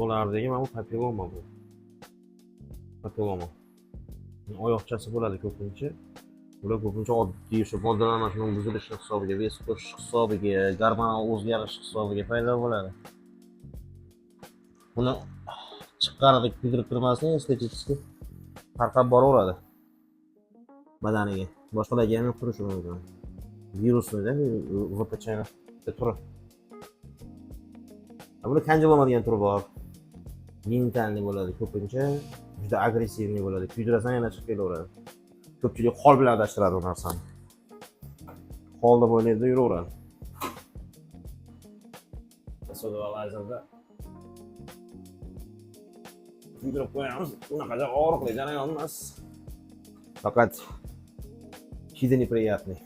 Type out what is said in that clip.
to'lardagi mana bu papilloma bu. Papilloma. Oyoqchasi bo'ladi ko'pincha. Bular ko'pincha oddiy o'sha modda almashinuv buzilishi hisobiga, vес qo'shish hisobiga, gormonal o'zgarish hisobiga paydo bo'ladi. Buni chiqqanida kuydirib turmasdan estetik tarqab boraveradi badaniga. Boshqalarga ham yuqtirishi mumkin. Virusni-da, VPChni turi. Buni kanjiloma degan turi bor. Mentalni bo'ladi ko'pincha, juda agressivni bo'ladi. Kuydirasan yana chiqib kelaveradi. Ko'pchilik xol bilan adashtiradi bu narsani. Xol deb o'ylaydi, yuraveradi. So'zvalazada kuydirib qo'yamiz. Unaqa og'riqli jarayon emas. Faqat hidi неприятный.